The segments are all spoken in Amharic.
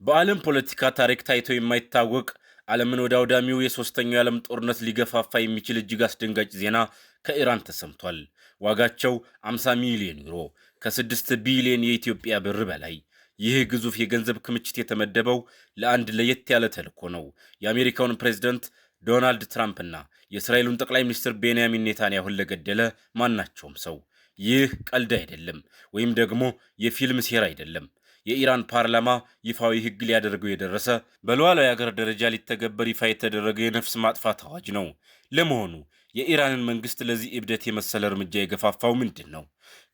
በዓለም ፖለቲካ ታሪክ ታይቶ የማይታወቅ ዓለምን ወደ አውዳሚው የሶስተኛው የዓለም ጦርነት ሊገፋፋ የሚችል እጅግ አስደንጋጭ ዜና ከኢራን ተሰምቷል። ዋጋቸው 50 ሚሊዮን ዩሮ ከ6 ቢሊዮን የኢትዮጵያ ብር በላይ። ይህ ግዙፍ የገንዘብ ክምችት የተመደበው ለአንድ ለየት ያለ ተልዕኮ ነው። የአሜሪካውን ፕሬዝዳንት ዶናልድ ትራምፕና የእስራኤሉን ጠቅላይ ሚኒስትር ቤንያሚን ኔታንያሁን ለገደለ ማናቸውም ሰው ይህ ቀልድ አይደለም፣ ወይም ደግሞ የፊልም ሴራ አይደለም። የኢራን ፓርላማ ይፋዊ ሕግ ሊያደርገው የደረሰ በሉዓላዊ ሀገር ደረጃ ሊተገበር ይፋ የተደረገ የነፍስ ማጥፋት አዋጅ ነው። ለመሆኑ የኢራንን መንግስት ለዚህ እብደት የመሰለ እርምጃ የገፋፋው ምንድን ነው?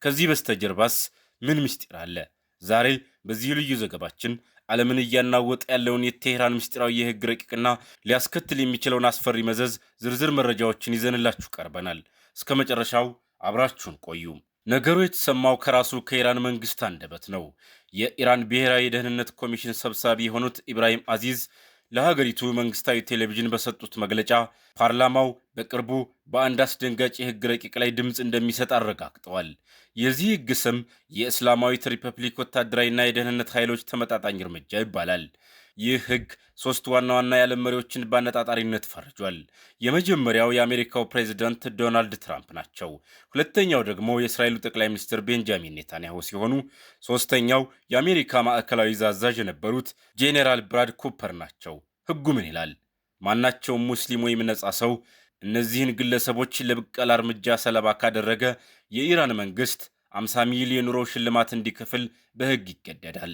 ከዚህ በስተጀርባስ ምን ምስጢር አለ? ዛሬ በዚህ ልዩ ዘገባችን ዓለምን እያናወጠ ያለውን የቴህራን ምስጢራዊ የሕግ ረቂቅና ሊያስከትል የሚችለውን አስፈሪ መዘዝ ዝርዝር መረጃዎችን ይዘንላችሁ ቀርበናል። እስከ መጨረሻው አብራችሁን ቆዩ። ነገሩ የተሰማው ከራሱ ከኢራን መንግስት አንደበት ነው። የኢራን ብሔራዊ የደህንነት ኮሚሽን ሰብሳቢ የሆኑት ኢብራሂም አዚዝ ለሀገሪቱ መንግስታዊ ቴሌቪዥን በሰጡት መግለጫ ፓርላማው በቅርቡ በአንድ አስደንጋጭ የህግ ረቂቅ ላይ ድምፅ እንደሚሰጥ አረጋግጠዋል። የዚህ ህግ ስም የእስላማዊት ሪፐብሊክ ወታደራዊና የደህንነት ኃይሎች ተመጣጣኝ እርምጃ ይባላል። ይህ ህግ ሶስት ዋና ዋና የዓለም መሪዎችን በአነጣጣሪነት ፈርጇል። የመጀመሪያው የአሜሪካው ፕሬዝዳንት ዶናልድ ትራምፕ ናቸው። ሁለተኛው ደግሞ የእስራኤሉ ጠቅላይ ሚኒስትር ቤንጃሚን ኔታንያሁ ሲሆኑ ሶስተኛው የአሜሪካ ማዕከላዊ ዕዝ አዛዥ የነበሩት ጄኔራል ብራድ ኩፐር ናቸው። ህጉ ምን ይላል? ማናቸውም ሙስሊም ወይም ነጻ ሰው እነዚህን ግለሰቦች ለብቀላ እርምጃ ሰለባ ካደረገ የኢራን መንግስት 50 ሚሊዮን ዩሮ ሽልማት እንዲከፍል በህግ ይገደዳል።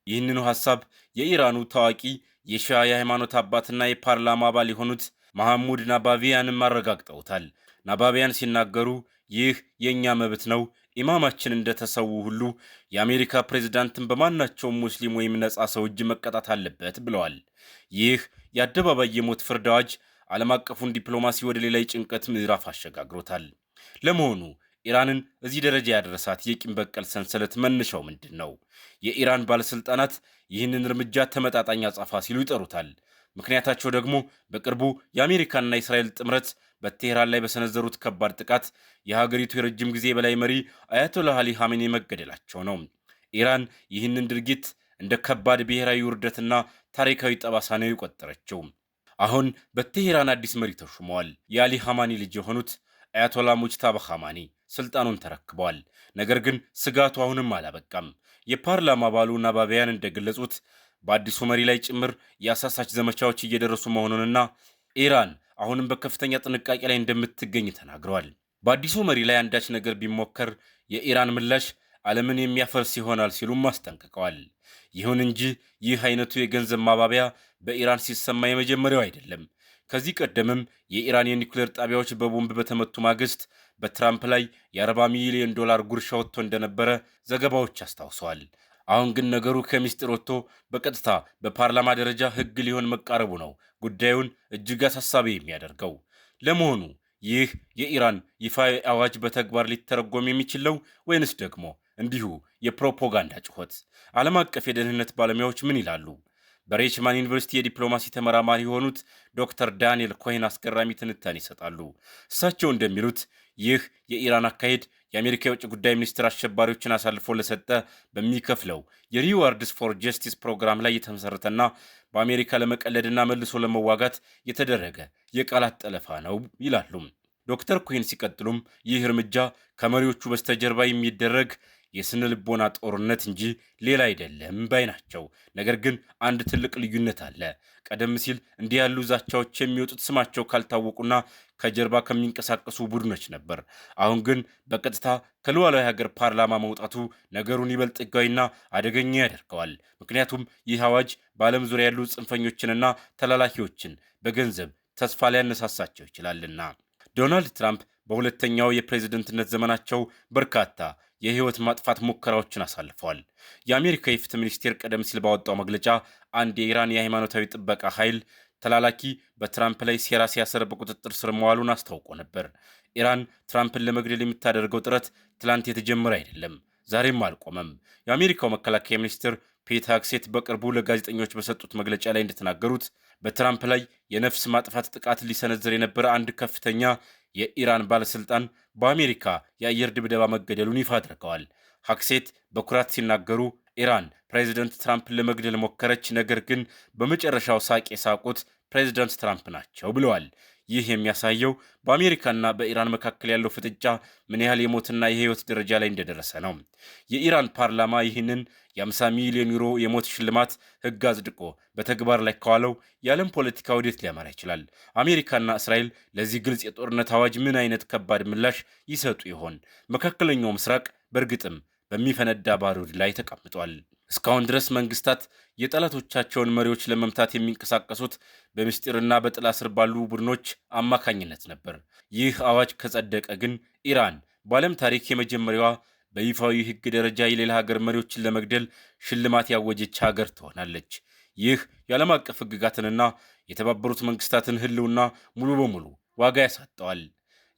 ይህንኑ ሐሳብ የኢራኑ ታዋቂ የሺዓ የሃይማኖት አባትና የፓርላማ አባል የሆኑት መሐሙድ ናባቪያንም አረጋግጠውታል። ናባቪያን ሲናገሩ ይህ የእኛ መብት ነው፣ ኢማማችን እንደተሰዉ ሁሉ የአሜሪካ ፕሬዝዳንትን በማናቸውም ሙስሊም ወይም ነጻ ሰው እጅ መቀጣት አለበት ብለዋል። ይህ የአደባባይ የሞት ፍርድ አዋጅ ዓለም አቀፉን ዲፕሎማሲ ወደ ሌላ የጭንቀት ምዕራፍ አሸጋግሮታል። ለመሆኑ ኢራንን እዚህ ደረጃ ያደረሳት የቂም በቀል ሰንሰለት መነሻው ምንድን ነው? የኢራን ባለስልጣናት ይህንን እርምጃ ተመጣጣኝ አጸፋ ሲሉ ይጠሩታል። ምክንያታቸው ደግሞ በቅርቡ የአሜሪካና የእስራኤል ጥምረት በቴህራን ላይ በሰነዘሩት ከባድ ጥቃት የሀገሪቱ የረጅም ጊዜ በላይ መሪ አያቶላህ አሊ ሐሜኒ መገደላቸው ነው። ኢራን ይህንን ድርጊት እንደ ከባድ ብሔራዊ ውርደትና ታሪካዊ ጠባሳ ነው የቆጠረችው። አሁን በቴህራን አዲስ መሪ ተሹመዋል። የአሊ ሐማኒ ልጅ የሆኑት አያቶላ ሙጅታባ ሐማኒ ስልጣኑን ተረክበዋል። ነገር ግን ስጋቱ አሁንም አላበቃም። የፓርላማ አባሉ ናባቪያን እንደገለጹት በአዲሱ መሪ ላይ ጭምር የአሳሳች ዘመቻዎች እየደረሱ መሆኑንና ኢራን አሁንም በከፍተኛ ጥንቃቄ ላይ እንደምትገኝ ተናግረዋል። በአዲሱ መሪ ላይ አንዳች ነገር ቢሞከር የኢራን ምላሽ ዓለምን የሚያፈርስ ይሆናል ሲሉም አስጠንቅቀዋል። ይሁን እንጂ ይህ አይነቱ የገንዘብ ማባቢያ በኢራን ሲሰማ የመጀመሪያው አይደለም። ከዚህ ቀደምም የኢራን የኒውክሌር ጣቢያዎች በቦምብ በተመቱ ማግስት በትራምፕ ላይ የ40 ሚሊዮን ዶላር ጉርሻ ወጥቶ እንደነበረ ዘገባዎች አስታውሰዋል። አሁን ግን ነገሩ ከሚስጥር ወጥቶ በቀጥታ በፓርላማ ደረጃ ሕግ ሊሆን መቃረቡ ነው ጉዳዩን እጅግ አሳሳቢ የሚያደርገው። ለመሆኑ ይህ የኢራን ይፋዊ አዋጅ በተግባር ሊተረጎም የሚችል ነው ወይንስ ደግሞ እንዲሁ የፕሮፓጋንዳ ጩኸት? ዓለም አቀፍ የደህንነት ባለሙያዎች ምን ይላሉ? በሬችማን ዩኒቨርሲቲ የዲፕሎማሲ ተመራማሪ የሆኑት ዶክተር ዳንኤል ኮይን አስገራሚ ትንታኔ ይሰጣሉ። እሳቸው እንደሚሉት ይህ የኢራን አካሄድ የአሜሪካ የውጭ ጉዳይ ሚኒስትር አሸባሪዎችን አሳልፎ ለሰጠ በሚከፍለው የሪዋርድስ ፎር ጀስቲስ ፕሮግራም ላይ የተመሰረተና በአሜሪካ ለመቀለድና መልሶ ለመዋጋት የተደረገ የቃላት ጠለፋ ነው ይላሉ። ዶክተር ኮይን ሲቀጥሉም ይህ እርምጃ ከመሪዎቹ በስተጀርባ የሚደረግ የስነ ልቦና ጦርነት እንጂ ሌላ አይደለም ባይ ናቸው። ነገር ግን አንድ ትልቅ ልዩነት አለ። ቀደም ሲል እንዲህ ያሉ ዛቻዎች የሚወጡት ስማቸው ካልታወቁና ከጀርባ ከሚንቀሳቀሱ ቡድኖች ነበር። አሁን ግን በቀጥታ ከሉዓላዊ ሀገር ፓርላማ መውጣቱ ነገሩን ይበልጥ ሕጋዊና አደገኛ ያደርገዋል። ምክንያቱም ይህ አዋጅ በዓለም ዙሪያ ያሉ ጽንፈኞችንና ተላላኪዎችን በገንዘብ ተስፋ ሊያነሳሳቸው ይችላልና። ዶናልድ ትራምፕ በሁለተኛው የፕሬዝደንትነት ዘመናቸው በርካታ የህይወት ማጥፋት ሙከራዎችን አሳልፈዋል። የአሜሪካ የፍትህ ሚኒስቴር ቀደም ሲል ባወጣው መግለጫ አንድ የኢራን የሃይማኖታዊ ጥበቃ ኃይል ተላላኪ በትራምፕ ላይ ሴራ ሲያሰር በቁጥጥር ስር መዋሉን አስታውቆ ነበር። ኢራን ትራምፕን ለመግደል የምታደርገው ጥረት ትላንት የተጀመረ አይደለም፣ ዛሬም አልቆመም። የአሜሪካው መከላከያ ሚኒስትር ፔት ሄግሴት በቅርቡ ለጋዜጠኞች በሰጡት መግለጫ ላይ እንደተናገሩት በትራምፕ ላይ የነፍስ ማጥፋት ጥቃት ሊሰነዝር የነበረ አንድ ከፍተኛ የኢራን ባለስልጣን በአሜሪካ የአየር ድብደባ መገደሉን ይፋ አድርገዋል። ሄግሴት በኩራት ሲናገሩ ኢራን ፕሬዚደንት ትራምፕን ለመግደል ሞከረች፣ ነገር ግን በመጨረሻው ሳቅ የሳቁት ፕሬዚደንት ትራምፕ ናቸው ብለዋል። ይህ የሚያሳየው በአሜሪካና በኢራን መካከል ያለው ፍጥጫ ምን ያህል የሞትና የህይወት ደረጃ ላይ እንደደረሰ ነው። የኢራን ፓርላማ ይህንን የ50 ሚሊዮን ዩሮ የሞት ሽልማት ህግ አጽድቆ በተግባር ላይ ከዋለው የዓለም ፖለቲካ ወዴት ሊያመራ ይችላል? አሜሪካና እስራኤል ለዚህ ግልጽ የጦርነት አዋጅ ምን አይነት ከባድ ምላሽ ይሰጡ ይሆን? መካከለኛው ምስራቅ በእርግጥም በሚፈነዳ ባሩድ ላይ ተቀምጧል። እስካሁን ድረስ መንግስታት የጠላቶቻቸውን መሪዎች ለመምታት የሚንቀሳቀሱት በምስጢርና በጥላ ስር ባሉ ቡድኖች አማካኝነት ነበር። ይህ አዋጅ ከጸደቀ ግን ኢራን በዓለም ታሪክ የመጀመሪያዋ በይፋዊ ህግ ደረጃ የሌላ ሀገር መሪዎችን ለመግደል ሽልማት ያወጀች ሀገር ትሆናለች። ይህ የዓለም አቀፍ ህግጋትንና የተባበሩት መንግስታትን ህልውና ሙሉ በሙሉ ዋጋ ያሳጠዋል።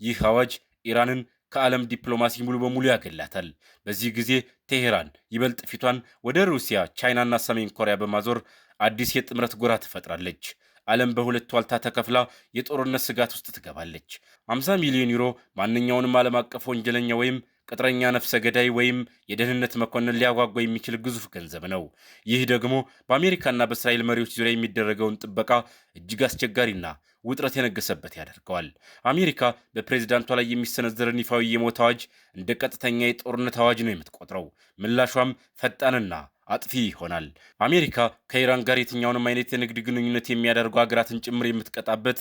ይህ አዋጅ ኢራንን ከዓለም ዲፕሎማሲ ሙሉ በሙሉ ያገላታል። በዚህ ጊዜ ቴሄራን ይበልጥ ፊቷን ወደ ሩሲያ፣ ቻይናና ሰሜን ኮሪያ በማዞር አዲስ የጥምረት ጎራ ትፈጥራለች። ዓለም በሁለት ዋልታ ተከፍላ የጦርነት ስጋት ውስጥ ትገባለች። 50 ሚሊዮን ዩሮ ማንኛውንም ዓለም አቀፍ ወንጀለኛ ወይም ቅጥረኛ ነፍሰ ገዳይ ወይም የደህንነት መኮንን ሊያጓጓ የሚችል ግዙፍ ገንዘብ ነው። ይህ ደግሞ በአሜሪካና በእስራኤል መሪዎች ዙሪያ የሚደረገውን ጥበቃ እጅግ አስቸጋሪና ውጥረት የነገሰበት ያደርገዋል። አሜሪካ በፕሬዝዳንቷ ላይ የሚሰነዘርን ይፋዊ የሞት አዋጅ እንደ ቀጥተኛ የጦርነት አዋጅ ነው የምትቆጥረው። ምላሿም ፈጣንና አጥፊ ይሆናል። አሜሪካ ከኢራን ጋር የትኛውንም አይነት የንግድ ግንኙነት የሚያደርጉ ሀገራትን ጭምር የምትቀጣበት፣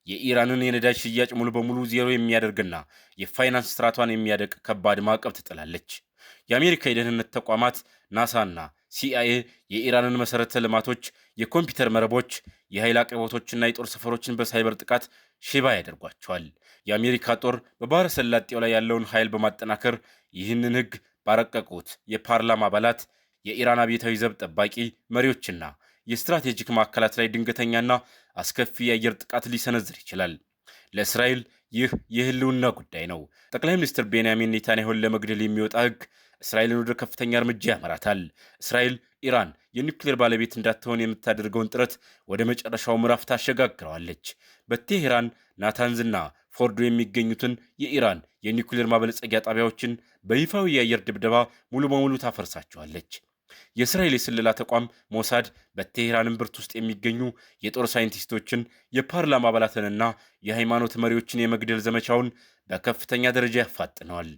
የኢራንን የነዳጅ ሽያጭ ሙሉ በሙሉ ዜሮ የሚያደርግና የፋይናንስ ስርዓቷን የሚያደቅ ከባድ ማዕቀብ ትጥላለች። የአሜሪካ የደህንነት ተቋማት ናሳና ሲአይኤ የኢራንን መሰረተ ልማቶች፣ የኮምፒውተር መረቦች፣ የኃይል አቅርቦቶችና የጦር ሰፈሮችን በሳይበር ጥቃት ሽባ ያደርጓቸዋል። የአሜሪካ ጦር በባህረ ሰላጤው ላይ ያለውን ኃይል በማጠናከር ይህንን ህግ ባረቀቁት የፓርላማ አባላት የኢራን አብዮታዊ ዘብ ጠባቂ መሪዎችና የስትራቴጂክ ማዕከላት ላይ ድንገተኛና አስከፊ የአየር ጥቃት ሊሰነዝር ይችላል። ለእስራኤል ይህ የህልውና ጉዳይ ነው። ጠቅላይ ሚኒስትር ቤንያሚን ኔታንያሁን ለመግደል የሚወጣ ህግ እስራኤልን ወደ ከፍተኛ እርምጃ ያመራታል። እስራኤል ኢራን የኒውክሌር ባለቤት እንዳትሆን የምታደርገውን ጥረት ወደ መጨረሻው ምዕራፍ ታሸጋግረዋለች። በቴሄራን ናታንዝና ፎርዶ የሚገኙትን የኢራን የኒውክሌር ማበልጸጊያ ጣቢያዎችን በይፋዊ የአየር ድብደባ ሙሉ በሙሉ ታፈርሳቸዋለች። የእስራኤል የስለላ ተቋም ሞሳድ በቴሄራን እምብርት ውስጥ የሚገኙ የጦር ሳይንቲስቶችን፣ የፓርላማ አባላትንና የሃይማኖት መሪዎችን የመግደል ዘመቻውን በከፍተኛ ደረጃ ያፋጥነዋል።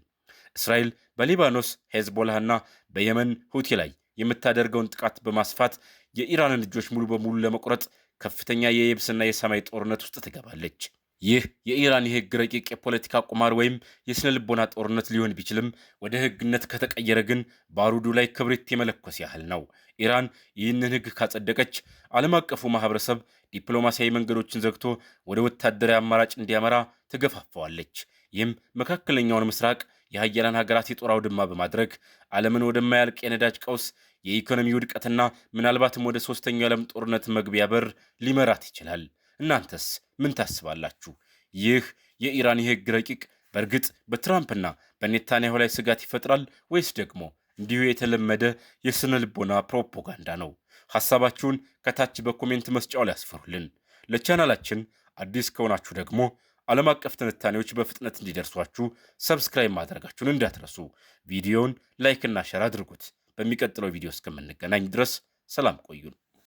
እስራኤል በሊባኖስ ሄዝቦላህና በየመን ሁቲ ላይ የምታደርገውን ጥቃት በማስፋት የኢራንን እጆች ሙሉ በሙሉ ለመቁረጥ ከፍተኛ የየብስና የሰማይ ጦርነት ውስጥ ትገባለች። ይህ የኢራን የህግ ረቂቅ የፖለቲካ ቁማር ወይም የስነ ልቦና ጦርነት ሊሆን ቢችልም ወደ ህግነት ከተቀየረ ግን ባሩዱ ላይ ክብሪት የመለኮስ ያህል ነው። ኢራን ይህንን ህግ ካጸደቀች ዓለም አቀፉ ማህበረሰብ ዲፕሎማሲያዊ መንገዶችን ዘግቶ ወደ ወታደራዊ አማራጭ እንዲያመራ ትገፋፋዋለች። ይህም መካከለኛውን ምስራቅ የሀያላን ሀገራት የጦር አውድማ በማድረግ ዓለምን ወደማያልቅ የነዳጅ ቀውስ፣ የኢኮኖሚ ውድቀትና ምናልባትም ወደ ሶስተኛው የዓለም ጦርነት መግቢያ በር ሊመራት ይችላል። እናንተስ ምን ታስባላችሁ? ይህ የኢራን የህግ ረቂቅ በእርግጥ በትራምፕና በኔታንያሁ ላይ ስጋት ይፈጥራል ወይስ ደግሞ እንዲሁ የተለመደ የስነ ልቦና ፕሮፓጋንዳ ነው? ሐሳባችሁን ከታች በኮሜንት መስጫው ላይ አስፈሩልን። ለቻናላችን አዲስ ከሆናችሁ ደግሞ ዓለም አቀፍ ትንታኔዎች በፍጥነት እንዲደርሷችሁ ሰብስክራይብ ማድረጋችሁን እንዳትረሱ። ቪዲዮውን ላይክ እና ሼር አድርጉት። በሚቀጥለው ቪዲዮ እስከምንገናኝ ድረስ ሰላም ቆዩን።